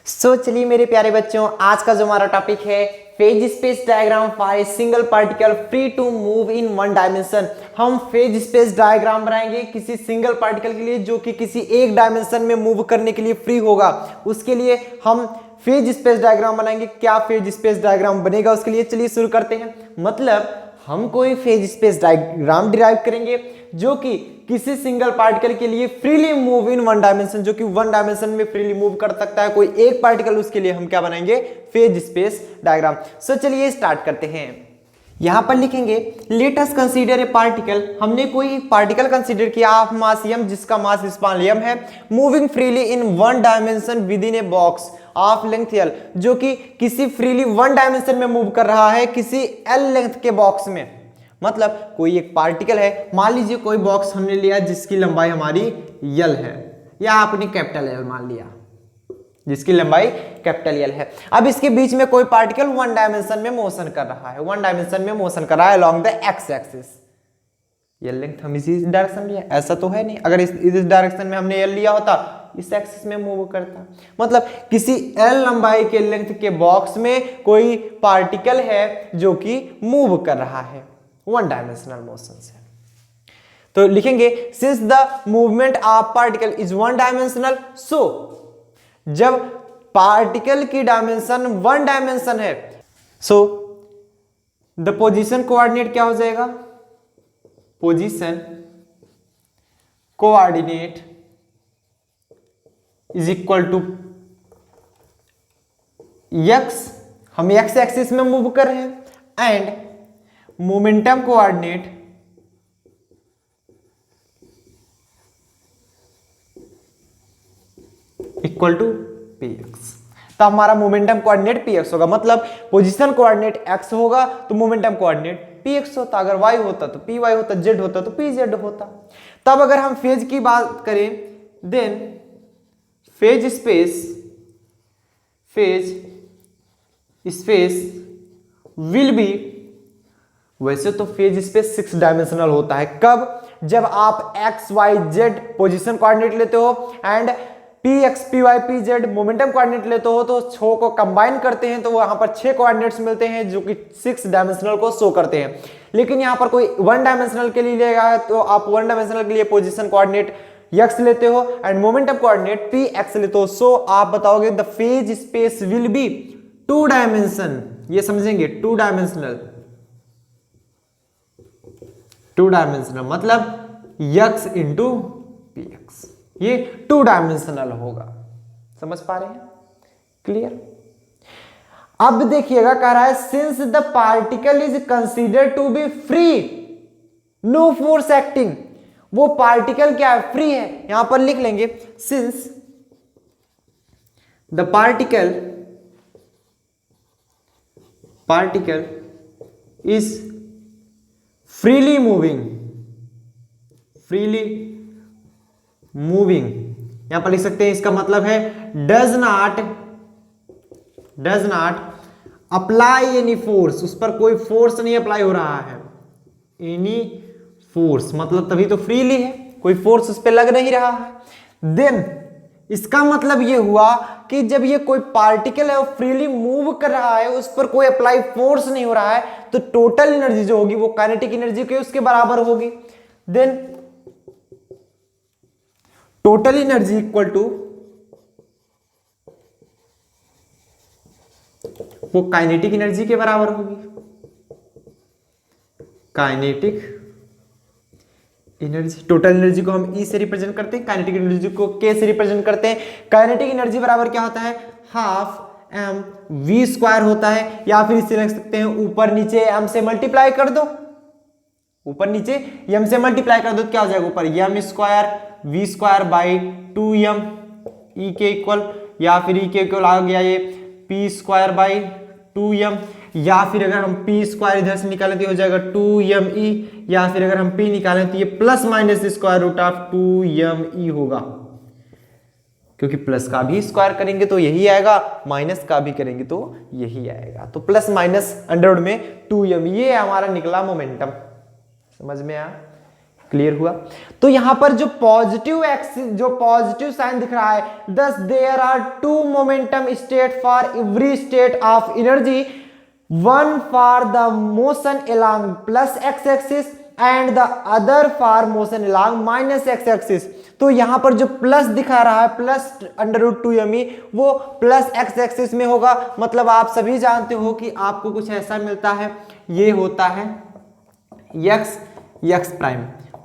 चलिए मेरे प्यारे बच्चों, आज का जो हमारा टॉपिक है phase space diagram for a single particle free to move in one dimension. हम फेज स्पेस डायग्राम बनाएंगे किसी सिंगल पार्टिकल के लिए जो कि किसी एक डायमेंशन में मूव करने के लिए फ्री होगा। उसके लिए हम फेज स्पेस डायग्राम बनाएंगे। क्या फेज स्पेस डायग्राम बनेगा उसके लिए चलिए शुरू करते हैं। मतलब हम कोई फेज स्पेस डायग्राम डिराइव करेंगे जो कि किसी सिंगल पार्टिकल के लिए freely move in one dimension, जो कि वन डायमेंशन में फ्रीली मूव कर सकता है कोई एक पार्टिकल, उसके लिए हम क्या बनाएंगे, फेज स्पेस डायग्राम। चलिए स्टार्ट करते हैं। यहां पर लिखेंगे let us consider a particle. हमने कोई पार्टिकल कंसीडर किया ऑफ मास m, जिसका मास स्पान m है, moving freely in one dimension with in a box of length l, जो कि किसी फ्रीली वन डायमेंशन में मूव कर रहा है किसी l लेंथ के बॉक्स में। मतलब कोई एक पार्टिकल है, मान लीजिए कोई बॉक्स हमने लिया जिसकी लंबाई हमारी l है, या आपने कैपिटल L मान लिया जिसकी लंबाई कैपिटल L है। अब इसके बीच में कोई पार्टिकल वन डायमेंशन में मोशन कर रहा है, वन डायमेंशन में मोशन कर रहा है along the x axis. L length हम इसी डायरेक्शन लिया, ऐसा तो है नहीं, अगर इस डायरेक्शन में हमने L लिया होता इस एक्सिस में मूव करता। मतलब किसी L लंबाई के लेंथ के बॉक्स में कोई पार्टिकल है जो कि मूव कर रहा है वन डायमेंशनल मोशन से। तो लिखेंगे since the movement of particle is one dimensional, so जब पार्टिकल की डायमेंशन वन डायमेंशन है, सो द पोजीशन कोऑर्डिनेट क्या हो जाएगा, position coordinate is equal to x, हम एक्स एक्सिस में मूव कर रहे हैं, and momentum coordinate equal to p x. तो हमारा मोमेंटम कोऑर्डिनेट पी एक्स होगा। मतलब पोजीशन कोऑर्डिनेट एक्स होगा तो मोमेंटम कोऑर्डिनेट पी एक्स होता, अगर वाई होता तो पी वाई होता, जेड होता तो पी जेड होता। तब अगर हम फेज की बात करें, then phase space will be, वैसे तो फेज स्पेस 6 डायमेंशनल होता है। कब? जब आप x y z position coordinate लेते हो and p x p y p z momentum coordinate लेते हो, तो 6 को कंबाइन करते हैं तो वहां पर 6 कोऑर्डिनेट्स मिलते हैं जो कि 6 डायमेंशनल को शो करते हैं। लेकिन यहां पर कोई वन डायमेंशनल के लिए लेगा तो आप वन डायमेंशनल के लिए पोजीशन कोऑर्डिनेट एक्स लेते हो and momentum coordinate P x लेते हो। सो आप बताओगे the phase space will B 2 dimension, ये समझेंगे 2 डायमेंशनल मतलब x इंटू पी एक्स, ये 2 डायमेंशनल होगा। समझ पा रहे हैं? क्लियर? अब देखिएगा कह रहा है since the particle is consider to be free, no force acting. वो पार्टिकल क्या है? फ्री है। यहां पर लिख लेंगे since the particle is freely moving, यहां पर लिख सकते हैं, इसका मतलब है does not apply any force, उस पर कोई फोर्स नहीं अप्लाई हो रहा है। एनी फोर्स मतलब तभी तो फ्रीली है, कोई फोर्स उस पर लग नहीं रहा है। देन इसका मतलब ये हुआ कि जब ये कोई पार्टिकल है वो फ्रीली मूव कर रहा है, उस पर कोई अप्लाई फोर्स नहीं हो रहा है, तो टोटल एनर्जी जो होगी वो काइनेटिक एनर्जी के उसके बराबर होगी। Then total energy equal to वो काइनेटिक एनर्जी के बराबर होगी। काइनेटिक एनर्जी, टोटल एनर्जी को हम E से रिप्रेजेंट करते हैं, काइनेटिक एनर्जी को K से रिप्रेजेंट करते हैं। काइनेटिक एनर्जी बराबर क्या होता है? हाफ m v स्क्वायर होता है, या फिर इसे लिख सकते हैं ऊपर नीचे m से मल्टीप्लाई कर दो, ऊपर नीचे m से मल्टीप्लाई कर दो, क्या हो जाएगा? ऊपर m square v square by 2m E के इक्वल, या फिर E के इक्वल आ गया ये p स्क्वायर बाई 2m, या फिर अगर हम p स्क्वायर इधर से निकालें तो हो जाएगा 2me, या फिर अगर हम p निकालें तो ये plus minus square root of 2me होगा, क्योंकि प्लस का भी स्क्वायर करेंगे तो यही आएगा, माइनस का भी करेंगे तो यही आएगा। तो प्लस माइनस अंडरवुड में 2m, ये हमारा निकला मोमेंटम। समझ में आया? क्लियर हुआ। तो यहां पर जो पॉजिटिव एक्सिस, जो पॉजिटिव साइन दिख रहा है, thus there are two momentum state for every state of energy, one for the motion along plus x axis and the other for motion along minus x axis. तो यहां पर जो plus दिखा रहा है, प्लस √2me, वो plus x axis में होगा। मतलब आप सभी जानते हो कि आपको कुछ ऐसा मिलता है, ये होता है x x prime,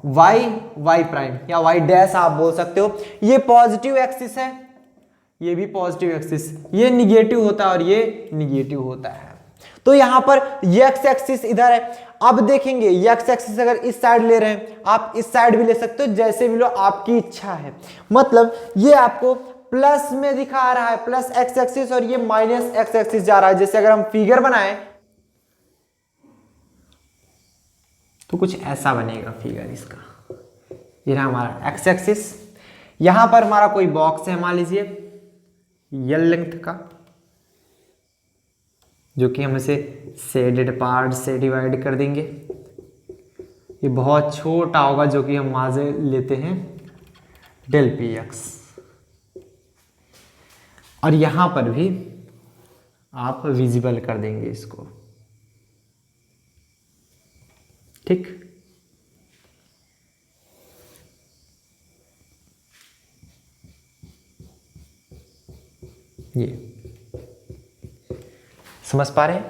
y prime या y डैश आप बोल सकते हो। ये पॉजिटिव एक्सिस है, ये भी पॉजिटिव एक्सिस, ये निगेटिव होता है और ये निगेटिव होता है। तो यहां पर x एक्सिस इधर है। अब देखेंगे x एक्सिस अगर इस साइड ले रहे हैं, आप इस साइड भी ले सकते हो, जैसे भी लो, आपकी इच्छा है। मतलब ये आपको प्लस में दिखा रहा है, प्लस x एक्सिस, और ये माइनस x एक्सिस जा रहा है। जैसे अगर हम फिगर बनाएं तो कुछ ऐसा बनेगा फिगर इसका। ये रहा हमारा x एक्सिस, यहां पर हमारा कोई बॉक्स है, मान लीजिए L लेंथ का, जो कि हम इसे शेडेड पार्ट से डिवाइड कर देंगे। ये बहुत छोटा होगा, जो कि हम वहां से लेते हैं ΔPx। और यहां पर भी आप विजिबल कर देंगे इसको, ठीक। ये समझ पा रहे हैं?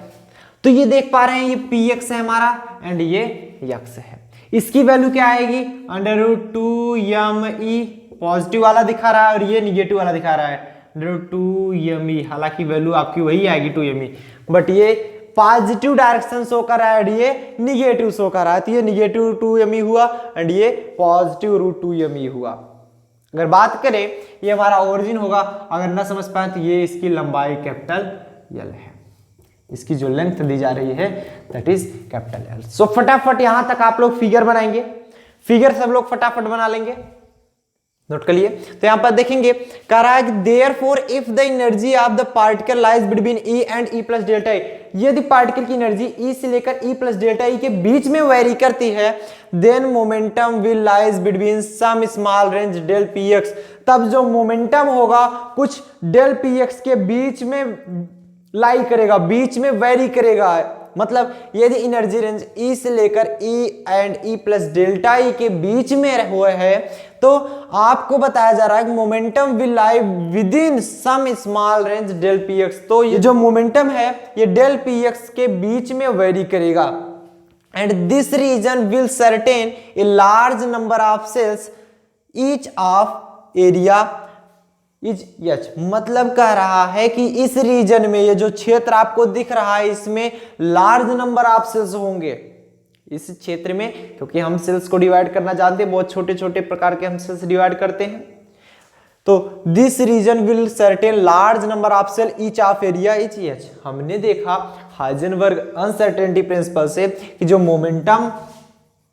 तो ये देख पा रहे हैं, ये px है हमारा एंड ये x है। इसकी वैल्यू क्या आएगी? √2me, पॉजिटिव वाला दिखा रहा है और ये निगेटिव वाला दिखा रहा है √2me। हालांकि वैल्यू आपकी वही आएगी 2me, बट ये पॉजिटिव डायरेक्शन शो कर रहा है और ये निगेटिव शो कर रहा है। तो ये निगेटिव 2me हुआ एंड ये पॉजिटिव √2me हुआ। अगर बात करें, ये हमारा ओरिजिन होगा। अगर ना समझ पाए तो ये इसकी लंबाई कैपिटल L है, इसकी जो लेंथ दी जा रही है दैट इज कैपिटल L। सो फटाफट यहां तक आप लोग फिगर बनाएंगे, फिगर सब लोग फटाफट बना लेंगे, नोट कर लिए। तो यहां पर देखेंगे, कह रहा है कि therefore if the energy of the particle lies between E and E plus delta E, यदि पार्टिकल की एनर्जी E से लेकर E प्लस डेल्टा E के बीच में वेरी करती है, then momentum will lies between some small range ΔPx। तब जो मोमेंटम होगा कुछ ΔPx के बीच में लाई करेगा, बीच में वेरी करेगा। मतलब यदि एनर्जी रेंज E से लेकर E and E plus delta E के बीच में हुए है, तो आपको बताया जा रहा है कि momentum will lie within some small range ΔPx। तो ये जो मोमेंटम है ये ΔPx के बीच में वेरी करेगा and this region will certain a large number of cells each of area is H। मतलब कह रहा है कि इस रीजन में, ये जो क्षेत्र आपको दिख रहा है, इसमें लार्ज नंबर ऑफ सेल्स होंगे इस क्षेत्र में, क्योंकि हम सेल्स को डिवाइड करना जानते हैं, बहुत छोटे छोटे प्रकार के हम सेल्स डिवाइड करते हैं। तो this region will certain large number of cell each of area is H। हमने देखा हाइजेनबर्ग अनसर्टेनिटी प्रिंसिपल से कि जो मोमेंटम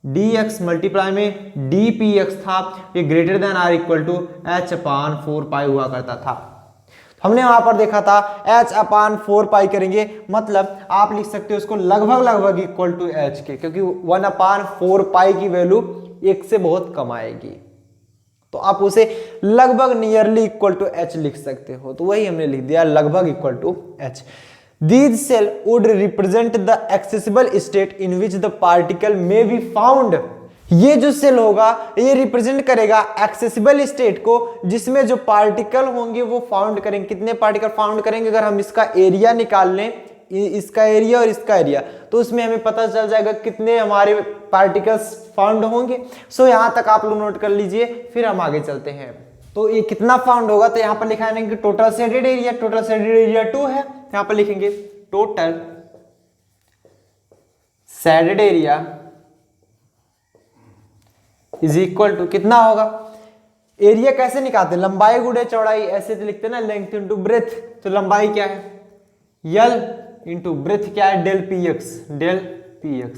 dx मल्टीप्लाई में dpx था, ये greater than or equal to h/4 हुआ करता था। हमने वहां पर देखा था h/4 करेंगे, मतलब आप लिख सकते हो उसको लगभग इक्वल टू h के, क्योंकि 1/4 की वैल्यू 1 से बहुत कम आएगी, तो आप उसे लगभग नियरली इक्वल टू h लिख सकते हो। तो वही हमने लिख दिया, लगभग equal to h। These cell would represent the accessible state in which the particle may be found। ये जो सेल होगा ये रिप्रेजेंट करेगा एक्सेसिबल स्टेट को, जिसमें जो पार्टिकल होंगे वो फाउंड करेंगे। कितने पार्टिकल फाउंड करेंगे? अगर हम इसका एरिया निकाल लें, इसका एरिया और इसका एरिया, तो उसमें हमें पता चल जाएगा कितने हमारे पार्टिकल्स फाउंड होंगे। सो यहां तक आप लोग नोट कर लीजिए, फिर हम आगे चलते हैं। तो ये कितना फाउंड होगा? तो यहां पर लिखा है कि total shaded area, total shaded area 2 है, यहां पर लिखेंगे total shaded area is equal to कितना होगा? एरिया कैसे निकालते हैं? लंबाई गुणे चौड़ाई, ऐसे तो लिखते हैं ना, लेंथ इंटू ब्रेथ। तो लंबाई क्या है? L इंटू ब्रेथ क्या है? ΔPx।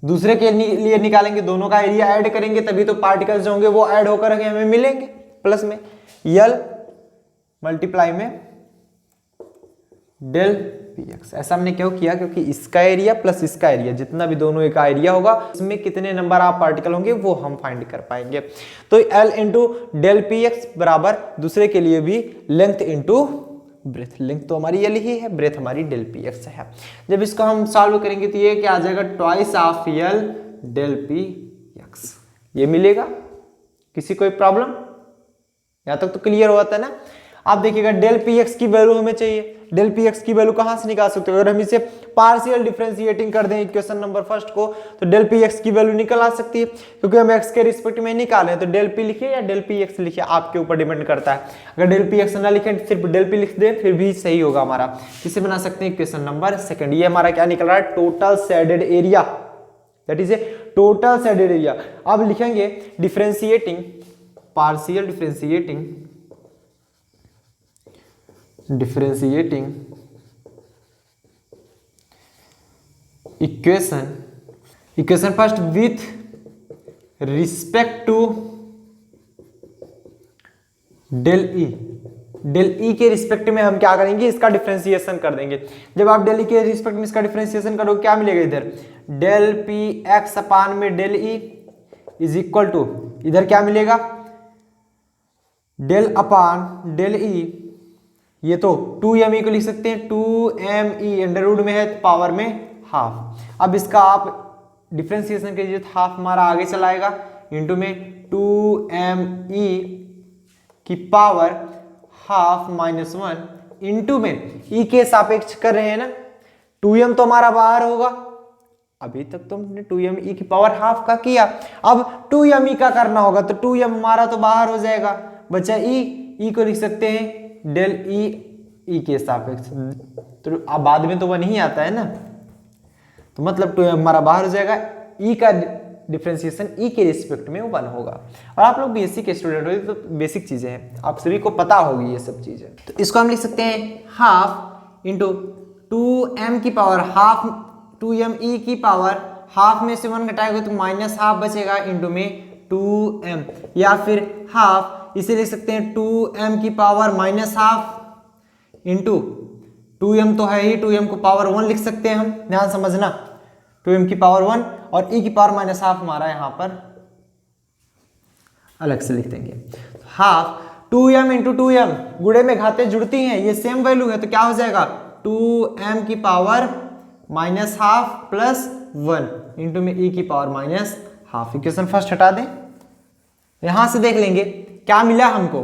दूसरे के लिए निकालेंगे, दोनों का एरिया ऐड करेंगे, तभी तो पार्टिकल्स होंगे वो ऐड होकर के हमें मिलेंगे प्लस में L मल्टीप्लाई में ΔPx। P x. ऐसा हमने क्यों किया? क्योंकि इसका एरिया प्लस इसका एरिया, जितना भी दोनों का एरिया होगा उसमें कितने नंबर ऑफ पार्टिकल होंगे वो हम फाइंड कर पाएंगे। तो L into del p x बराबर दूसरे के लिए भी लेंथ इंटू ब्रेथ। लेंथ तो हमारी एल ही है, ब्रेथ हमारी डेल पी एक्स है। जब इसको हम सॉल्व करेंगे तो ये क्या आ जाएगा? Twice of L del p x, ये मिलेगा। किसी कोई प्रॉब्लम? यहां तक तो क्लियर हुआ था ना? आप देखिएगा डेल पी एक्स की वैल्यू हमें चाहिए। डेल पी एक्स की वैल्यू कहां से निकाल सकते हो? अगर हम इसे पार्शियल डिफरेंशिएटिंग कर दें इक्वेशन नंबर फर्स्ट को तो डेल पी एक्स की वैल्यू निकल आ सकती है, क्योंकि हम एक्स के रिस्पेक्ट में निकालें तो डेल पी लिखिए या डेल पी एक्स लिखिए, आपके ऊपर डिपेंड करता है। अगर डेल पी एक्स ना लिखें सिर्फ डेल पी लिख दें फिर भी सही होगा हमारा। किसे बना सकते हैं? Equation number second. ये हमारा क्या निकल रहा है? Total shaded area, that is a total shaded area. अब लिखेंगे differentiating, partial differentiating equation first with respect to del E. Del E के रिस्पेक्ट में हम क्या करेंगे? इसका डिफरेंशिएशन कर देंगे। जब आप डेल ई के रिस्पेक्ट में इसका डिफरेंशिएशन करोगे क्या मिलेगा? इधर डेल पी एक्स अपान में del E is equal to, इधर क्या मिलेगा? डेल अपान डेल ई, ये तो 2m को लिख सकते हैं, 2me अंडर रूट में है तो पावर में हाफ। अब इसका आप डिफरेंशिएशन कीजिए तो हाफ हमारा आगे चलाएगा इंटू में 2me की पावर हाफ माइनस 1 इंटू में e के सापेक्ष कर रहे हैं ना, 2m तो हमारा बाहर होगा। अभी तक तो हमने 2me की पावर हाफ का किया, अब 2me का करना होगा तो 2m हमारा तो बाहर हो जाएगा, बचा e को लिख सकते हैं डेल ई के सापेक्ष। तो अब बाद में तो वह नहीं आता है ना, तो मतलब 2m हमारा बाहर हो जाएगा, e का डिफरेंशिएशन e के रिस्पेक्ट में 1 होगा। और आप लोग बीएससी के स्टूडेंट हो तो बेसिक चीजें हैं, आप सभी को पता होगी ये सब चीजें। तो इसको हम लिख सकते हैं हाफ इंटू 2m की पावर हाफ, 2me की पावर हाफ में से 1 घटाएगा तो माइनस हाफ बचेगा इंटू में 2m, या फिर हाफ इसे लिख सकते हैं 2m की power minus half into 2m तो है ही, 2m को पावर 1 लिख सकते हैं हम, ध्यान समझना, 2m की पावर 1 और e की पावर माइनस हाफ हमारा यहां पर अलग से लिख देंगे। हाफ 2m इंटू 2m, गुणे में घाते जुड़ती हैं, ये सेम वैल्यू है तो क्या हो जाएगा? 2m की power minus half plus 1 into में e की power minus half. Equation first हटा दें, यहां से देख लेंगे क्या मिला हमको।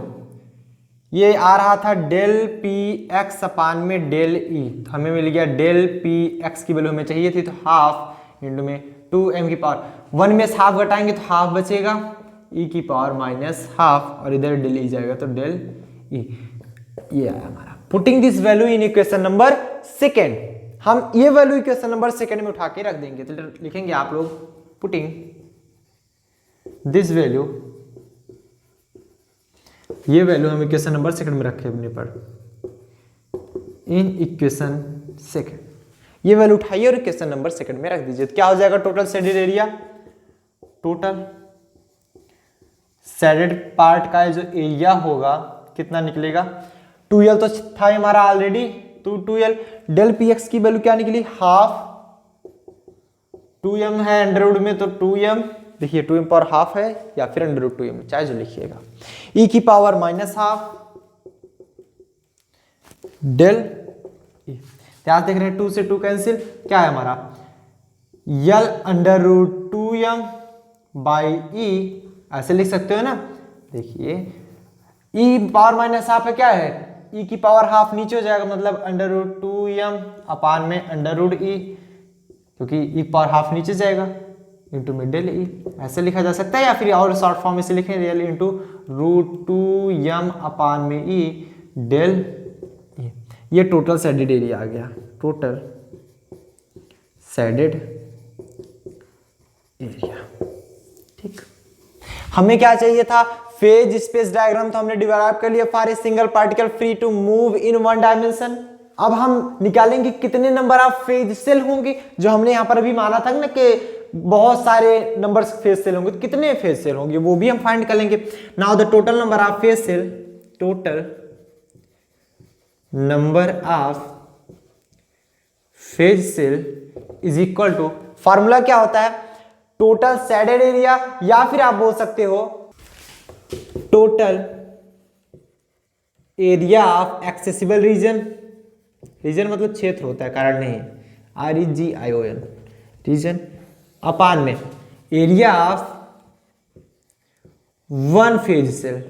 ये आ रहा था डेल पी एक्स अपान में डेल ई, तो हमें मिल गया डेल पी एक्स की वैल्यू हमें चाहिए थी तो हाफ इंटू में 2m की पावर 1 में से हाफ घटाएंगे तो हाफ बचेगा, e की पावर माइनस हाफ और इधर डेल ई जाएगा तो डेल ई। ये आया हमारा। Putting this value in equation number second, हम ये वैल्यू इक्वेशन नंबर सेकेंड में उठा के रख देंगे। तो लिखेंगे आप लोग पुटिंग दिस वैल्यू, ये वैल्यू हम इक्वेशन नंबर सेकंड में रखे अपने पर इन इक्वेशन सेकंड, ये वैल्यू उठाइए और इक्वेशन नंबर सेकंड में रख दीजिए। तो क्या हो जाएगा? Total shaded area, total shaded part का जो एरिया होगा कितना निकलेगा? 2l तो था हमारा ऑलरेडी, तो 2l डेल पी एक्स की वैल्यू क्या निकली? हाफ, 2m है अंडर रूट में तो 2m, देखिए 2m पावर हाफ है या फिर अंडर रूट 2m, चाहे जो लिखिएगा, e की power minus half del E. क्या देख रहे हैं? 2 से 2 कैंसिल, क्या है हमारा? यल under root 2m by E, ऐसे लिख सकते हो ना। देखिए e पावर माइनस हाफ है, क्या है? e की पावर हाफ नीचे हो जाएगा, मतलब अंडर रूट 2m अपान में अंडर रूट ई, क्योंकि e पावर हाफ नीचे जाएगा इंटू में डेल ई, ऐसे लिखा जा सकता है। या फिर और शॉर्ट फॉर्म में से लिखें रियल इंटू रूट 2m अपान में ई डेल ई। ये टोटल शेडेड एरिया आ गया, टोटल शेडेड एरिया। ठीक, हमें क्या चाहिए था? फेज स्पेस डायग्राम तो हमने डेवलप कर लिया for a single particle free to move in 1 dimension. अब हम निकालेंगे कितने नंबर ऑफ फेज सेल होंगे, जो हमने यहां पर अभी माना था ना कि बहुत सारे नंबर्स फेज सेल होंगे, तो कितने फेज सेल होंगे वो भी हम फाइंड कर लेंगे। Now the total number of phase cell, total number of phase cell is equal to, formula क्या होता है, टोटल शेडेड एरिया, या फिर आप बोल सकते हो total area of accessible region. Region मतलब क्षेत्र होता है, कारण नहीं, REGION, रीजन, अपान में area of one phase cell,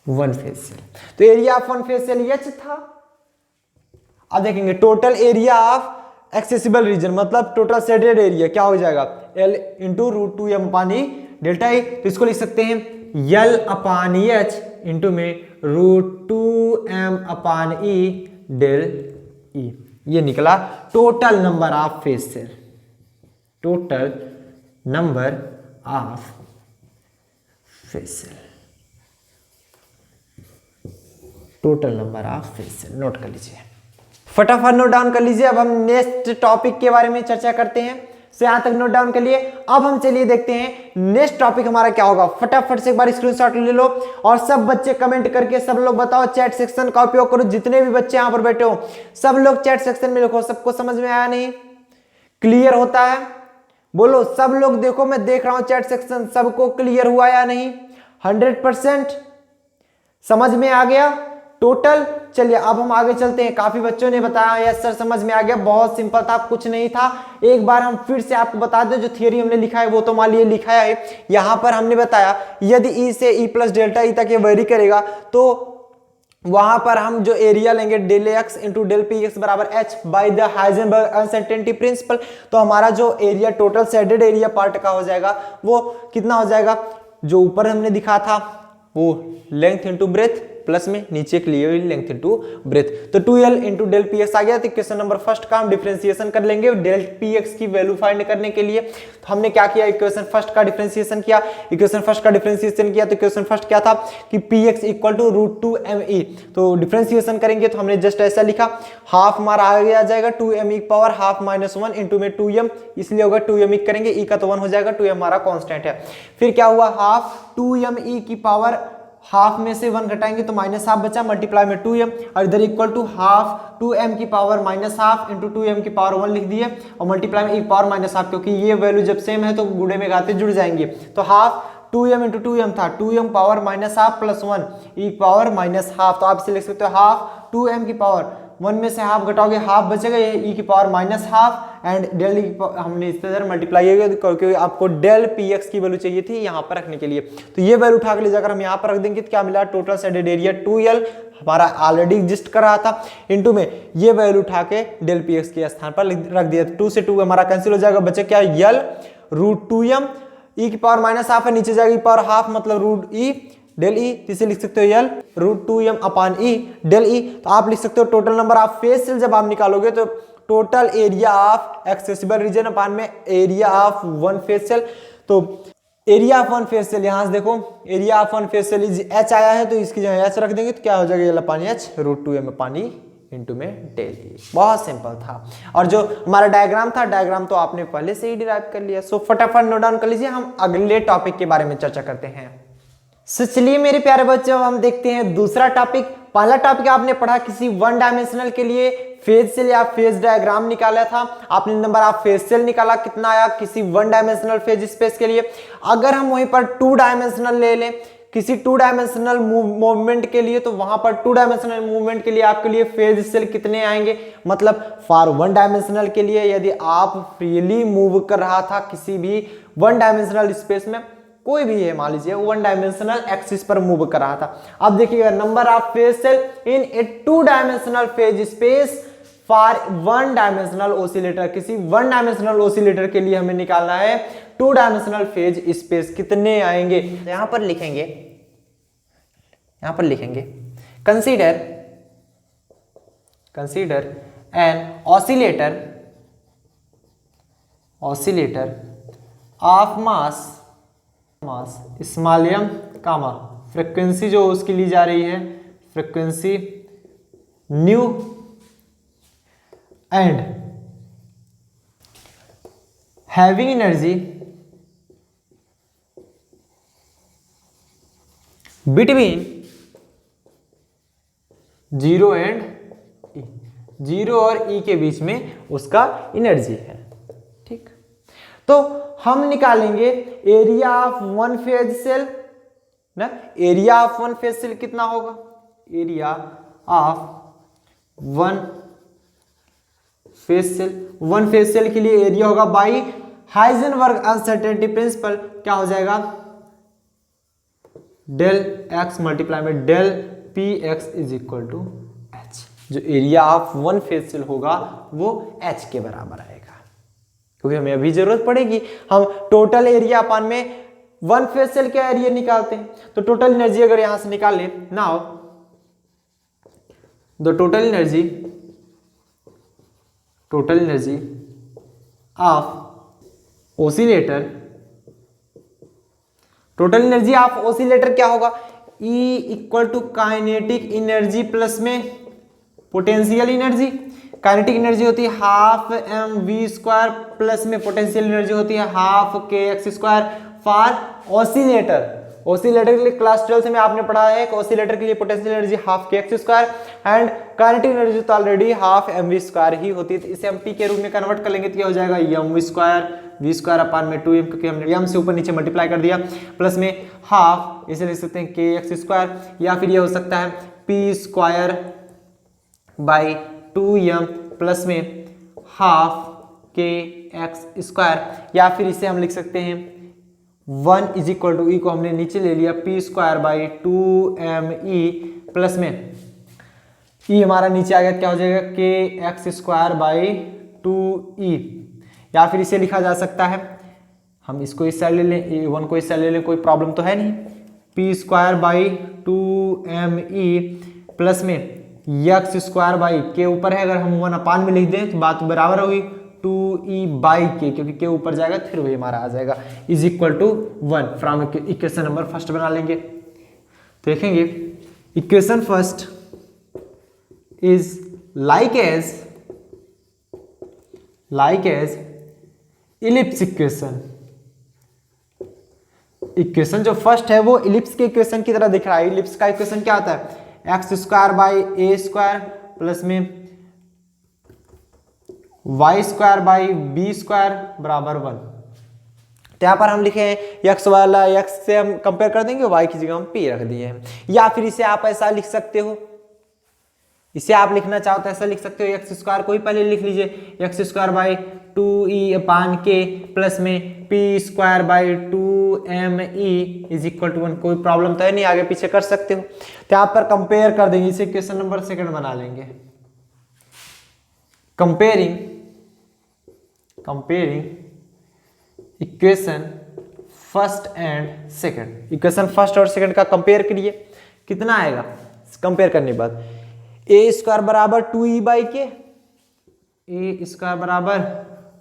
one phase cell. तो area of one phase cell H था। अब देखेंगे total area of accessible region मतलब टोटल शेडेड एरिया क्या हो जाएगा, L into root 2m upon E delta E. तो इसको लिख सकते हैं L अपान H इंटू में root 2m upon E del E. ये निकला total number of phase cell, total number of phase cell, total number of phase cell. Note कर लीजिए, फटाफट नोट डाउन कर लीजिए। अब हम नेक्स्ट टॉपिक के बारे में चर्चा करते हैं। से यहां तक नोट डाउन कर लिए। अब हम चलिए देखते हैं नेक्स्ट टॉपिक हमारा क्या होगा। फटाफट से एक बार स्क्रीनशॉट ले लो और सब बच्चे कमेंट करके सब लोग बताओ, चैट सेक्शन का उपयोग करो। जितने भी बच्चे यहां पर बैठे हो सब लोग चैट सेक्शन में लिखो। सबको समझ में आया नहीं, क्लियर होता है? बोलो सब लोग, देखो मैं देख रहा हूं चैट सेक्शन, सबको क्लियर हुआ या नहीं? 100% समझ में आ गया टोटल। चलिए अब हम आगे चलते हैं। काफी बच्चों ने बताया यस सर समझ में आ गया, बहुत सिंपल था, कुछ नहीं था। एक बार हम फिर से आपको बता दें, जो थियरी हमने लिखा है वो तो मान लीजिए लिखा है। यहां पर हमने बताया यदि ई से ई प्लस डेल्टा ई तक ये वेरी करेगा तो वहां पर हम जो एरिया लेंगे del x into del p x बराबर H by the Heisenberg uncertainty principle. तो हमारा जो area total shaded area part का हो जाएगा वो कितना हो जाएगा, जो ऊपर हमने दिखा था वो लेंथ इंटू ब्रेथ प्लस में नीचे के लिए लेंथ इनटू ब्रेथ। तो 2l into del p x आ गया। तो क्वेश्चन नंबर फर्स्ट का हम डिफरेंशिएशन कर लेंगे डेल पी एक्स की वैल्यू फाइंड करने के लिए। तो हमने क्या किया, इक्वेशन फर्स्ट का डिफरेंशिएशन किया। इक्वेशन फर्स्ट का डिफरेंशिएशन किया तो इक्वेशन फर्स्ट क्या था कि p x equal to root 2me। तो डिफरेंशिएशन करेंगे तो हमने जस्ट ऐसा लिखा, हाफ हमारा आगे आ जाएगा 2me power half minus 1 into में 2m, इसलिए होगा 2me करेंगे, e का तो 1 हो जाएगा, 2m हमारा कांस्टेंट है। फिर क्या हुआ, हाफ 2me की पावर हाफ में से 1 घटाएंगे तो माइनस हाफ बचा, मल्टीप्लाई में 2m, और इधर इक्वल टू हाफ 2m की power minus half into 2m की पावर 1 लिख दिए, और मल्टीप्लाई में e पावर माइनस हाफ, क्योंकि ये वैल्यू जब सेम है तो गुणे में घाते जुड़ जाएंगे। तो हाफ 2m इंटू 2m था, 2m power minus half plus 1 e power minus half. तो आप इसे लिख सकते हो हाफ 2m की पावर 1 में से हाफ घटाओगे हाफ बचेगा, ये e की power minus half and del हमने इस तरह मल्टीप्लाई किया क्योंकि आपको डेल पी एक्स की वैल्यू चाहिए थी यहाँ पर रखने के लिए। तो ये वैल्यू उठा के ले जाकर हम यहाँ पर रख देंगे तो क्या मिला, टोटल शेडेड एरिया 2l हमारा ऑलरेडी एग्जिस्ट कर रहा था, इनटू में ये वैल्यू उठा के डेल पी एक्स के स्थान पर रख दिया। 2 से 2 हमारा कैंसिल हो जाएगा, बचे क्या l रूट 2m, e की पावर माइनस हाफ है, नीचे जाएगी पावर हाफ मतलब रूट e डेल ई, इसे लिख सकते हो l root 2m upon e del E. तो आप लिख सकते हो total number of phase cell जब आप निकालोगे तो total area of accessible region upon में area of one phase cell. तो area of one phase cell यहां से देखो, area of one phase cell is h आया है तो इसकी जगह h रख देंगे तो क्या हो जाएगा, l upon h root 2m upon e into में डेल ई। बहुत सिंपल था। और जो हमारा डायग्राम था, डायग्राम तो आपने पहले से ही डिराइव कर लिया। सो फटाफट नोट डाउन कर लीजिए, हम अगले टॉपिक के बारे में चर्चा करते हैं। सो चलिए मेरे प्यारे बच्चों हम देखते हैं दूसरा टॉपिक। पहला टॉपिक आपने पढ़ा किसी वन डायमेंशनल के लिए फेज सेल या फेज डायग्राम निकाला था, आपने नंबर ऑफ फेज सेल निकाला कितना आया किसी वन डायमेंशनल फेज स्पेस के लिए। अगर हम वहीं पर टू डायमेंशनल ले लें किसी टू डायमेंशनल मूवमेंट के लिए, तो वहां पर टू डायमेंशनल मूवमेंट के लिए आपके लिए फेज सेल कितने आएंगे, मतलब फॉर वन डायमेंशनल के लिए यदि आप फ्रीली मूव कर रहा था किसी भी वन डायमेंशनल स्पेस में, कोई भी है मान लीजिए वन डायमेंशनल एक्सिस पर मूव कर रहा था। अब देखिएगा number of phase cell in a two dimensional phase space for one dimensional oscillator, किसी वन डायमेंशनल ओसिलेटर के लिए हमें निकालना है टू डायमेंशनल फेज स्पेस कितने आएंगे। यहां पर लिखेंगे consider an oscillator of mass small m comma frequency जो उसकी ली जा रही है frequency nu and having energy between 0 and e। 0 और E के बीच में उसका एनर्जी है। ठीक, तो हम निकालेंगे area of one phase cell ना। Area of one phase cell कितना होगा? Area of one phase cell, one phase cell के लिए एरिया होगा बाई हाइजेनबर्ग अनसर्टेनिटी प्रिंसिपल, क्या हो जाएगा? डेल एक्स मल्टीप्लाई में del p x is equal to H. जो area of one phase cell होगा वो एच के बराबर आएगा, क्योंकि हमें अभी जरूरत पड़ेगी। हम टोटल एरिया अपान में वन फेज सेल का एरिया निकालते हैं, तो टोटल एनर्जी अगर यहां से निकाल ले, now the total energy of oscillator, total energy of oscillator क्या होगा? E equal to kinetic energy plus में पोटेंशियल एनर्जी। काइनेटिक एनर्जी होती है half M we square plus में पोटेंशियल एनर्जी होती है हाफ के x square for oscillator. Oscillator के लिए क्लास 12 में आपने पढ़ा है कि ओसिलेटर के लिए पोटेंशियल एनर्जी हाफ के x square and kinetic energy तो already half M we square ही होती है। तो इसे हम पी के रूप में कन्वर्ट कर लेंगे तो क्या हो जाएगा? एम वी स्क्वायर अपान में 2m, क्योंकि हमने एम से ऊपर नीचे मल्टीप्लाई कर दिया, प्लस में हाफ, इसे लिख सकते हैं के एक्स स्क्वायर, या फिर ये हो सकता है P square by 2m plus में हाफ के एक्स स्क्वायर, या फिर इसे हम लिख सकते हैं 1 इज इक्वल टू ई को हमने नीचे ले लिया P square by 2me plus में ई हमारा नीचे आ गया, क्या हो जाएगा? के एक्स स्क्वायर बाई 2e, या फिर इसे लिखा जा सकता है, हम इसको इस साइड ले लें, A1 को इस साइड ले लें, कोई प्रॉब्लम तो है नहीं, P square by 2me plus में एक्स स्क्वायर बाई के ऊपर है, अगर हम 1 अपान में लिख दें तो बात बराबर होगी 2e बाई के, क्योंकि के ऊपर जाएगा फिर वही हमारा आ जाएगा is equal to 1 from equation number first बना लेंगे। देखेंगे equation first is like as ellipse equation. Equation जो फर्स्ट है वो इलिप्स के इक्वेशन की तरह दिख रहा है। इलिप्स का इक्वेशन क्या होता है? X square by a square plus में y square by b square बराबर 1। तो यहाँ पर हम लिखे हैं एक्स वाला एक्स से हम कंपेयर कर देंगे, वाई की जगह हम पी रख दिए हैं। या फिर इसे आप ऐसा लिख सकते हो, इसे आप लिखना चाहो तो ऐसा लिख सकते हो, एक्स स्क्वायर को ही पहले लिख लीजिए, एक्स स्क्वायर बाई 2e अपान के प्लस में p square by 2me is equal to 1। कोई प्रॉब्लम तो है नहीं, आगे पीछे कर सकते हो। तो यहाँ पर कंपेयर कर देंगे, इसे क्वेश्चन नंबर सेकंड बना लेंगे। Comparing equation first and second. Equation first और सेकंड का कंपेयर करिए, कितना आएगा? कंपेयर करने के बाद ए स्क्वायर बराबर 2e बाई के, ए स्क्वायर बराबर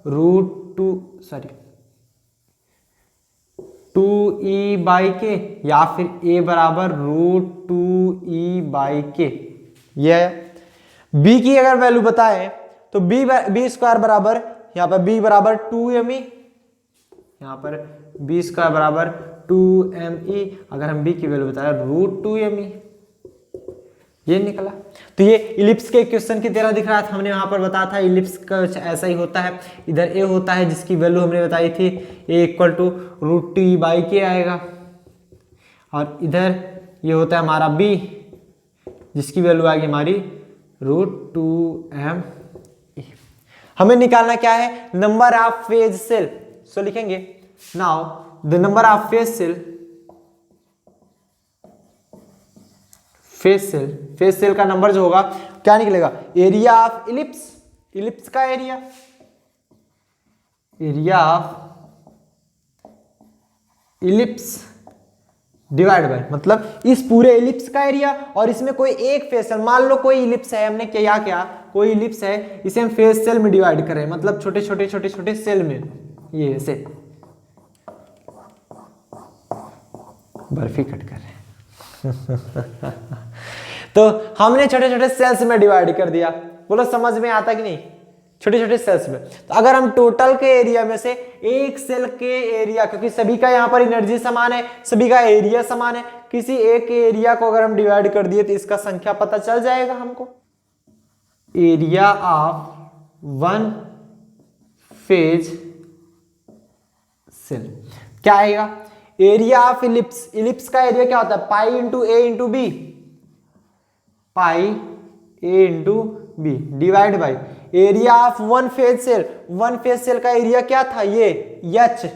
√2e बाई के, या फिर ए बराबर √2e बाई के। ये है बी की अगर वैल्यू बताएं तो बी स्क्वायर बराबर, यहाँ पर b बराबर 2me, यहाँ पर b स्क्वायर बराबर 2me, अगर हम b की वैल्यू बताएं √2me, ये निकला। तो ये इलिप्स के इक्वेशन की तरह दिख रहा था। हमने वहां पर बताया था इलिप्स का ऐसा ही होता है, इधर a होता है जिसकी वैल्यू हमने बताई थी a equal to √2e by के आएगा, और इधर ये होता है हमारा b जिसकी वैल्यू आएगी हमारी √2me। हमें निकालना क्या है? Number of phase cell. So लिखेंगे now the number of phase cell का नंबर जो होगा क्या निकलेगा? एरिया ऑफ इलिप्स का area of ellipse divide by, मतलब इस पूरे इलिप्स का एरिया, और इसमें कोई एक फेज सेल, मान लो कोई इलिप्स है, हमने क्या कोई इलिप्स है, इसे हम फेज सेल में डिवाइड करें, मतलब छोटे छोटे सेल में, ये ऐसे बर्फी कट कर रहे हैं तो हमने छोटे छोटे सेल्स में डिवाइड कर दिया। बोलो समझ में आता कि नहीं? छोटे छोटे सेल्स में। तो अगर हम टोटल के एरिया में से एक सेल के एरिया, क्योंकि सभी का यहाँ पर एनर्जी समान है, सभी का एरिया समान है, किसी एक एरिया को अगर हम डिवाइड कर दिए तो इसका संख्या पता चल जाएगा हमको। Area of one phase cell क्या आएगा? एरिया ऑफ इलिप्स, इलिप्स का एरिया क्या होता है? Pi into a into b, pi a into b divide by area of one phase cell. One phase cell का एरिया क्या था? ये एच,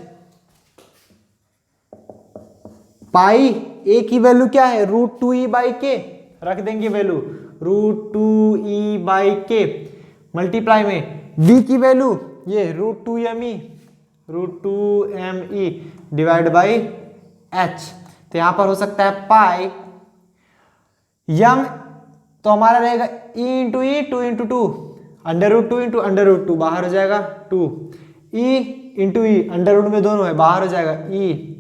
पाई ए की वैल्यू क्या है? Root two E by k, रख देंगे value root two E by k, multiply में बी की वैल्यू ये root two m E, root two m E divide by h. तो यहां पर हो सकता है पाई यम, तो हमारा रहेगा E into E, two into two, under root two into under root two, बाहर हो जाएगा two, E into E, under root में दोनों है, बाहर हो जाएगा ई,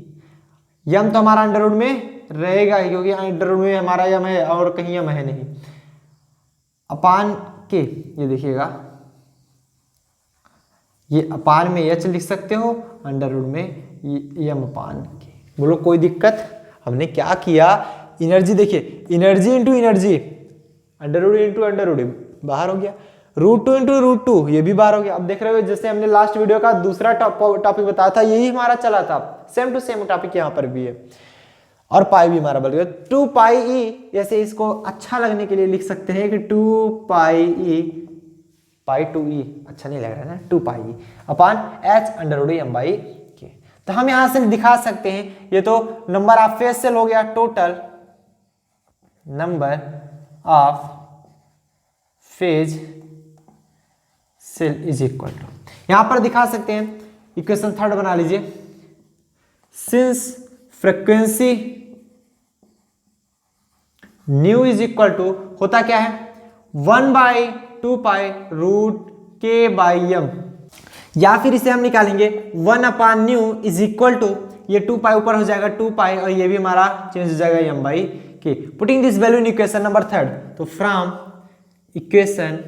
यम तो हमारा अंडर रूट में रहेगा ही क्योंकि अंडर रूट में हमारा यम है और कहीं यम है नहीं, अपान के, ये देखिएगा ये अपान में एच लिख सकते हो, अंडर रूट में यम अपान के। बोलो कोई दिक्कत? हमने क्या किया, एनर्जी देखिए, energy into energy, under root into under root बाहर हो गया, root two into root two ये भी बाहर हो गया। अब देख रहे हो जैसे हमने लास्ट वीडियो का दूसरा टॉपिक बताया था, यही हमारा चला था, सेम टू सेम टॉपिक यहाँ पर भी है, और पाई भी हमारा बन गया टू पाई ई। जैसे इसको अच्छा लगने के लिए लिख सकते हैं कि to pi E, pi to ई अच्छा नहीं लग रहा है ना, two pi E upon h under root M by k. तो हम यहां से दिखा सकते हैं, ये तो नंबर ऑफ फेज सेल हो गया, total number of phase cell is equal to, यहां पर दिखा सकते हैं, इक्वेशन थर्ड बना लीजिए, since frequency nu is equal to होता क्या है? 1/2 pi root k by m, या फिर इसे हम निकालेंगे 1 upon nu is equal to, ये 2 पाई ऊपर हो जाएगा 2 पाई और ये भी हमारा चेंज हो जाएगा m by k. Putting this value in equation number third, तो फ्रॉम इक्वेशन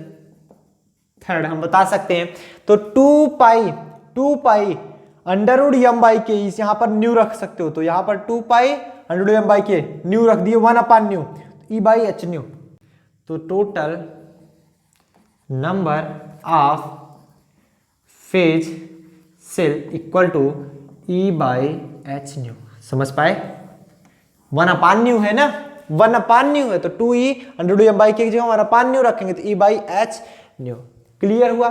थर्ड हम बता सकते हैं, तो 2 pi under root M by k, इस यहाँ पर न्यू रख सकते हो, तो यहाँ पर 2 pi under root M by K nu रख दिए, 1 upon nu E by H nu. तो total number of phase cell equal to E by H nu, समझ पाए? 1 अपान न्यू है ना, 1 अपान न्यू है तो 2 E under root M by के जगह 1 अपान न्यू रखेंगे तो E by H nu. Clear हुआ?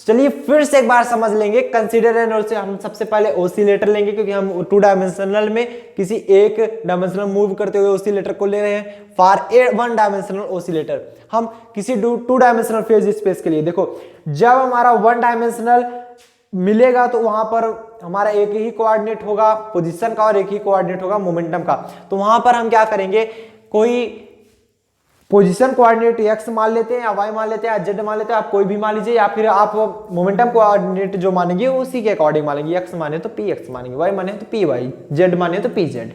चलिए फिर से एक बार समझ लेंगे, कंसीडर एंड और से हम सबसे पहले ओसिलेटर लेंगे, क्योंकि हम 2 डायमेंशनल में किसी एक डायमेंशनल मूव करते हुए ओसिलेटर को ले रहे हैं। फॉर ए 1 डायमेंशनल ओसिलेटर हम किसी 2 डायमेंशनल फेज स्पेस के लिए, देखो जब हमारा 1 डायमेंशनल मिलेगा तो वहां पर हमारा एक ही कोऑर्डिनेट होगा पोजीशन का और एक ही कोऑर्डिनेट होगा मोमेंटम का। तो वहां पर हम क्या करेंगे, कोई पोजीशन कोऑर्डिनेट एक्स मान लेते हैं या वाई मान लेते हैं या जेड मान लेते हैं, आप कोई भी मान लीजिए, या फिर आप मोमेंटम कोऑर्डिनेट जो मानेंगे उसी के अकॉर्डिंग मानेंगे, एक्स माने तो पी एक्स मानेंगे, वाई माने तो पी वाई, जेड माने तो पी जेड।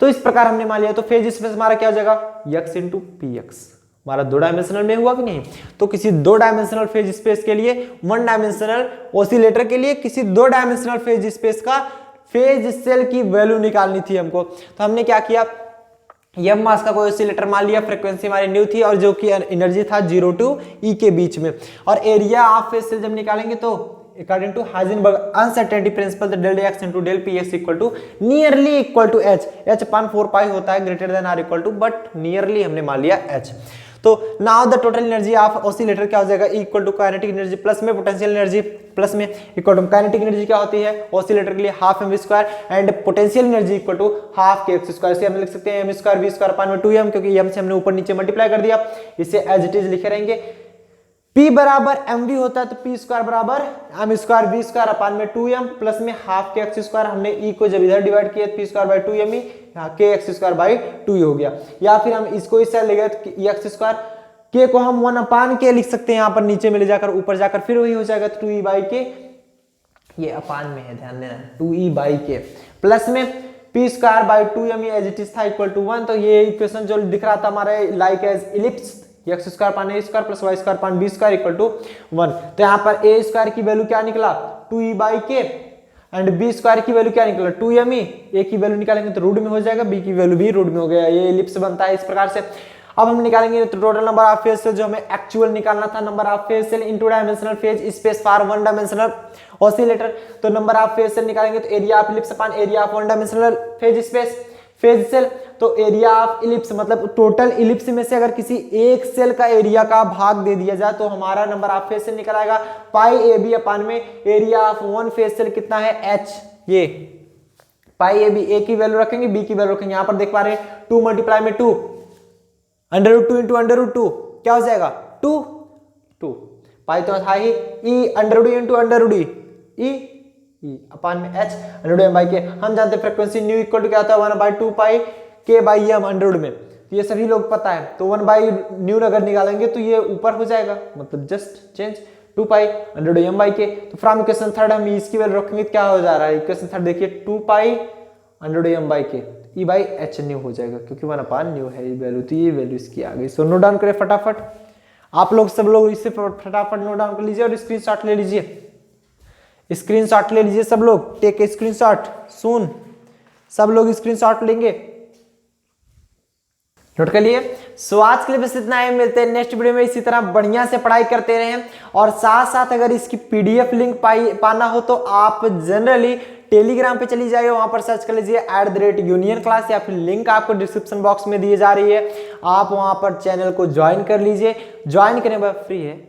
तो इस प्रकार हमने मान लिया, तो फेज स्पेस हमारा क्या हो जाएगा, एक्स इंटू पी एक्स, हमारा 2 डायमेंशनल में हुआ कि नहीं। तो किसी 2 डायमेंशनल फेज स्पेस के लिए, 1 डायमेंशनल ओसिलेटर के लिए किसी 2 डायमेंशनल फेज स्पेस का फेज सेल की वैल्यू निकालनी थी हमको। तो हमने क्या किया, एम मास का कोई ऑसिलेटर मान लिया, फ्रीक्वेंसी हमारी न्यू थी और जो कि एनर्जी था 0 to E के बीच में, और एरिया ऑफ फेज सेल जब निकालेंगे तो according to Heisenberg uncertainty principle, the del x into del px equal to nearly equal to h upon 4 pi होता है greater than or equal to, but nearly हमने मान लिया h। तो now the total energy of oscillator क्या हो जाएगा, equal to kinetic energy plus में पोटेंशियल एनर्जी प्लस में इक्वल टू काइनेटिक एनर्जी क्या होती है ऑसिलेटर के लिए half m square and potential energy equal to half के एक्स स्क्वायर। इसे हम लिख सकते हैं m square v square upon में 2m, क्योंकि m से हमने ऊपर नीचे मल्टीप्लाई कर दिया, इसे एज इट इज लिखे रहेंगे। P बराबर mv होता है तो p स्क्वायर बराबर m square v square upon में 2m प्लस में हाफ के एक्स स्क्वायर, हमने e को जब इधर डिवाइड किया p स्क्वायर बाई 2m, यहाँ के एक्स स्क्वायर बाई 2 हो गया। या फिर हम इसको इस साइड ले गए तो एक्स स्क्वायर, के को हम 1 अपान के लिख सकते हैं, यहाँ पर नीचे में ले जाकर ऊपर जाकर फिर वही हो जाएगा 2e बाई के, ये अपान में है ध्यान देना, 2e बाई के प्लस में p square by 2m as it is था इक्वल टू 1। तो ये इक्वेशन जो दिख रहा था हमारे like as ellipse, x square upon a square plus y square upon b square equal to 1। तो यहाँ पर ए स्क्वायर की वैल्यू क्या निकला 2e बाई के एंड बी स्क्वायर की वैल्यू क्या निकला 2m, ए की वैल्यू निकालेंगे तो रूट में हो जाएगा, बी की वैल्यू भी रूट में हो गया, ये इलिप्स बनता है इस प्रकार से। अब हम निकालेंगे total number of phase cell, जो हमें एक्चुअल निकालना था, number of phase cell into dimensional phase space for one dimensional oscillator. तो नंबर ऑफ फेज सेल निकालेंगे तो area of ellipse upon area of one dimensional phase space phase cell. तो area of ellipse मतलब total ellipse में से अगर किसी एक सेल का एरिया का भाग दे दिया जाए तो हमारा नंबर ऑफ फेज सेल निकल आएगा पाई ए बी अपॉन में area of one phase cell कितना है एच। ये पाई ए बी, ए की वैल्यू रखेंगे, बी की वैल्यू रखेंगे। यहां पर देख पा रहे हैं 2 मल्टीप्लाई में 2, √2 इंटू √2 क्या हो जाएगा 2 पाई तो था ही, ई √2 इंटू √e ई अपान में h √m बाई के। हम जानते हैं फ्रीक्वेंसी न्यू इक्वल टू क्या होता है 1/2 पाई के बाई एम √, में तो ये सभी लोग पता है। तो 1/न्यू अगर निकालेंगे तो ये ऊपर हो जाएगा, मतलब just change 2 pi √m by k. तो फ्रॉम इक्वेशन थर्ड हम इसकी वैल्यू रखेंगे तो क्या हो जा रहा है, इक्वेशन थर्ड देखिए 2 पाई √m बाई के ई बाई एच न्यू हो जाएगा, क्योंकि 1/न्यू है ये वैल्यू, तो ये वैल्यू इसकी आ गई। सो नोट डाउन करें फटाफट, आप लोग सब लोग इसे फटाफट नोट डाउन कर लीजिए और स्क्रीनशॉट ले लीजिए, स्क्रीनशॉट ले लीजिए सब लोग, टेक ए स्क्रीनशॉट सुन, सब लोग स्क्रीनशॉट लेंगे, नोट कर लिए। सो आज के लिए बस इतना ही, मिलते हैं नेक्स्ट वीडियो में। इसी तरह बढ़िया से पढ़ाई करते रहें और साथ साथ अगर इसकी पीडीएफ लिंक पाना हो तो आप जनरली टेलीग्राम पे चली जाइए, वहां पर सर्च कर लीजिए @union class, या फिर लिंक आपको डिस्क्रिप्शन बॉक्स में दी जा रही है, आप वहां पर चैनल को ज्वाइन कर लीजिए। ज्वाइन करने के बाद फ्री है,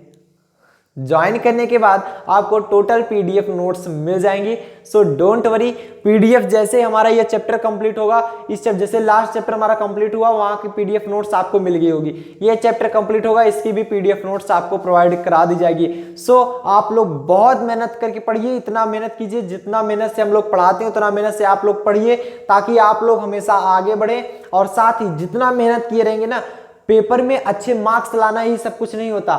ज्वाइन करने के बाद आपको टोटल पीडीएफ नोट्स मिल जाएंगी। सो डोंट वरी, पीडीएफ जैसे हमारा ये चैप्टर कंप्लीट होगा, इस चैप्टर जैसे लास्ट चैप्टर हमारा कंप्लीट हुआ वहां की पीडीएफ नोट्स आपको मिल गई होगी, ये चैप्टर कंप्लीट होगा इसकी भी पीडीएफ नोट्स आपको प्रोवाइड करा दी जाएगी। सो आप लोग बहुत मेहनत करके पढ़िए, इतना मेहनत कीजिए जितना मेहनत से हम लोग पढ़ाते हैं उतना मेहनत से आप लोग पढ़िए, ताकि आप लोग हमेशा आगे बढ़े। और साथ ही जितना मेहनत किए रहेंगे ना, पेपर में अच्छे मार्क्स लाना ही सब कुछ नहीं होता,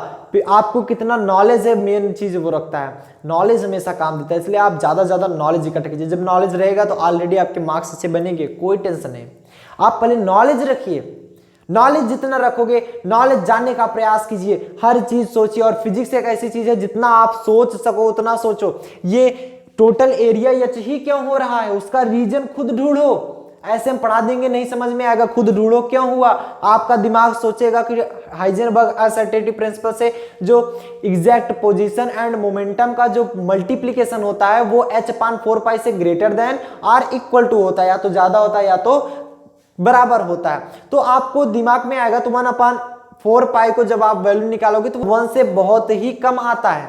आपको कितना नॉलेज है मेन चीज वो रखता है, नॉलेज हमेशा काम देता है। इसलिए आप ज्यादा से ज्यादा नॉलेज इकट्ठा कीजिए, जब नॉलेज रहेगा तो ऑलरेडी आपके मार्क्स अच्छे बनेंगे, कोई टेंशन नहीं। आप पहले नॉलेज रखिए, नॉलेज जितना रखोगे, नॉलेज जानने का प्रयास कीजिए, हर चीज सोचिए। और फिजिक्स एक ऐसी चीज है जितना आप सोच सको उतना सोचो। ये टोटल एरिया एच ही क्यों हो रहा है उसका रीजन खुद ढूंढो, ऐसे हम पढ़ा देंगे नहीं समझ में आएगा, खुद ढूंढो क्यों हुआ। आपका दिमाग सोचेगा कि हाइजेनबर्ग अनसर्टेनिटी प्रिंसिपल से जो एग्जैक्ट पोजीशन एंड मोमेंटम का जो मल्टीप्लिकेशन होता है वो h/4 पाई से ग्रेटर देन और इक्वल टू होता है, या तो ज्यादा होता है या तो बराबर होता है। तो आपको दिमाग में आएगा तो 1/4 पाई को जब आप वैल्यू निकालोगे तो 1 से बहुत ही कम आता है,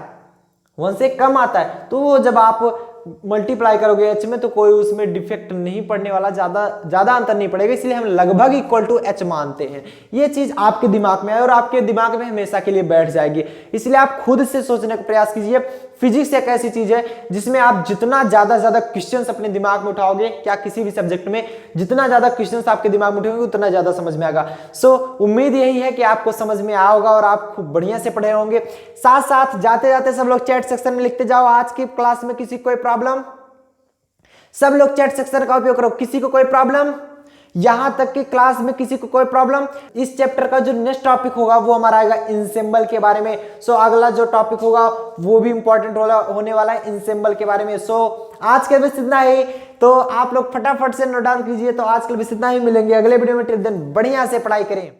1 से कम आता है। तो वो जब आप मल्टीप्लाई करोगे h में तो कोई उसमें डिफेक्ट नहीं पड़ने वाला, ज्यादा अंतर नहीं पड़ेगा, इसलिए हम लगभग इक्वल टू h मानते हैं। ये चीज आपके दिमाग में है और आपके दिमाग में हमेशा के लिए बैठ जाएगी। इसलिए आप खुद से सोचने का प्रयास कीजिए। फिजिक्स एक ऐसी चीज है जिसमें आप जितना ज्यादा क्वेश्चंस अपने दिमाग में उठाओगे, क्या किसी भी सब्जेक्ट में जितना ज्यादा क्वेश्चंस आपके दिमाग में उठाओगे उतना ज्यादा समझ में आएगा। सो उम्मीद यही है कि आपको समझ में आया होगा और आप खूब बढ़िया से पढ़े होंगे। साथ साथ जाते जाते सब लोग चैट सेक्शन में लिखते जाओ, आज की क्लास में किसी कोई प्रॉब्लम, सब लोग चैट सेक्शन का उपयोग करो, किसी को कोई प्रॉब्लम, यहां तक कि क्लास में किसी को कोई प्रॉब्लम। इस चैप्टर का जो नेक्स्ट टॉपिक होगा वो हमारा आएगा इंसेंबल के बारे में। सो अगला जो टॉपिक होगा वो भी इंपॉर्टेंट होने वाला है इंसेंबल के बारे में। सो आज के बस इतना ही, तो आप लोग फटाफट से नोट डाउन कीजिए। तो आज के बस इतना ही, मिलेंगे अगले वीडियो में, टिल देन बढ़िया से पढ़ाई करें।